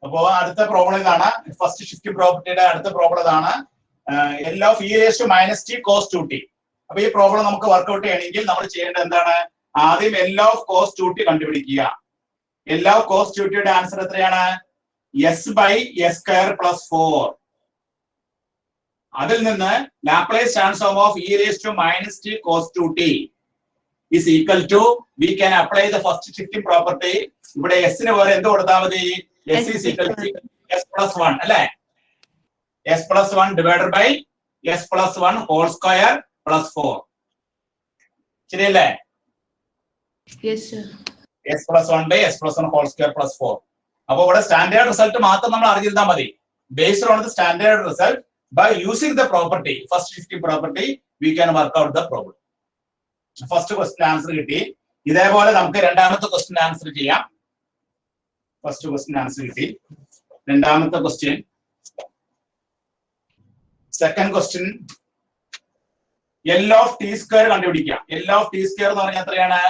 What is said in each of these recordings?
അപ്പോൾ അടുത്ത പ്രോബ്ലം ഇതാണ്. ഫസ്റ്റ് ഷിഫ്റ്റിംഗ് പ്രോപ്പർട്ടിയുടെ അടുത്ത പ്രോബ്ലം ഇതാണ്. L of e raised to minus t cos 2t. അപ്പൊ ഈ പ്രോബ്ലം നമുക്ക് വർക്ക്ഔട്ട് ചെയ്യണമെങ്കിൽ നമ്മൾ ചെയ്യേണ്ടത് എന്താണ്? ആദ്യം L of cos 2t കണ്ടുപിടിക്കുക. L of cos 2t answer എത്രയാണ്? s by s square plus 4. അതിൽ നിന്ന് Laplace transform of e raised to minus t cos 2t is equal to, we can apply the first shifting property. ഇവിടെ s ന് പകരം എന്ത് കൊടുത്താൽ മതി? s is equal to s plus 1 അല്ലേ? s plus 1 divided by s plus 1 whole square plus 4. ശരിയല്ലേ? Yes sir. s plus 1 by s plus 1 whole square plus 4. അപ്പോൾ ഇവിടെ സ്റ്റാൻഡേർഡ് റിസൾട്ട് മാത്രം നമ്മൾ അറിഞ്ഞിരുന്നാൽ മതി. Based on the standard result, by using the property, first shifting property, we can work out the problem. First question answer കിട്ടി. ഇതേപോലെ നമുക്ക് രണ്ടാമത്തെ question answer ചെയ്യാം. ഫസ്റ്റ് ക്വസ്റ്റ്യൻ ആൻസർ കിട്ടി. രണ്ടാമത്തെ question, second question, L of t square കണ്ടുപിടിക്കാം. L of t square എന്ന് പറഞ്ഞാൽ എത്രയാണ്?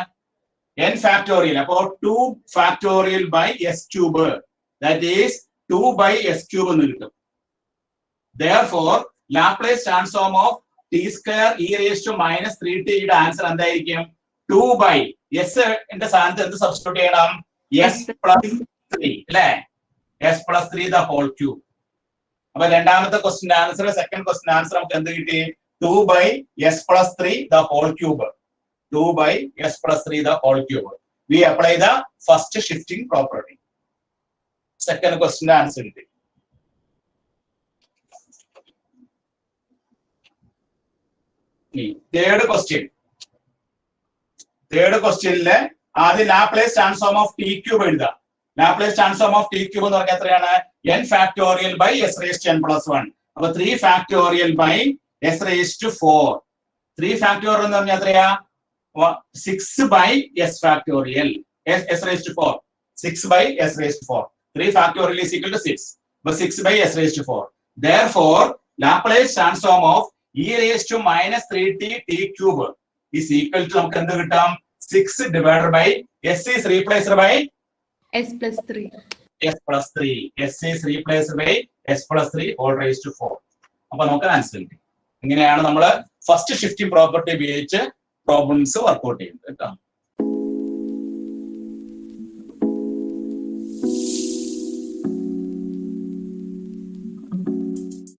n factorial. അപ്പോൾ 2 factorial by s cube, that is 2 by s cube എന്ന് കിട്ടും. Therefore, Laplace transform of t square e raised to minus 3t യുടെ answer എന്തായിരിക്കും? 2 by s ന്റെ സ്ഥാനത്ത് എന്ത് സബ്സ്റ്റിറ്റ്യൂട്ട് ചെയ്യണം? s plus 3 അല്ലേ? s plus 3 the whole cube. അപ്പൊ രണ്ടാമത്തെ question answer, second question answer നമുക്ക് എന്ത് കിട്ടി? 2 by s plus 3 the whole cube. 2 by s plus 3 the whole cube. We apply the first shifting property. Second question answer കിട്ടി. Third ക്വസ്റ്റ്യനില് ആദ്യം Laplace transform of T cube എഴുതാം. Laplace transform of T cube എന്ന് പറഞ്ഞാൽ എത്രയാണ്? n factorial by s raised to n plus 1. അപ്പൊ 3 factorial by s raised to 4. 3 factorial എന്ന് പറഞ്ഞാൽ എത്രയാ? 6 by s factorial, s raised to 4. 6 by s raised to 4. 3 factorial is equal to 6. But 6 by s raised to 4. Therefore, Laplace transform of e raised to minus 3t t cube is equal to, നമുക്ക് എന്ത് കിട്ടാം? 6 divided by s is replaced by s plus 3. s plus 3. s is replaced by s plus 3 all raised to 4. അപ്പൊ നമുക്ക് answer കിട്ടി. ഇങ്ങനെയാണ് നമ്മൾ first shifting property ഉപയോഗിച്ച് problems workout ചെയ്യുന്നത് കേട്ടോ.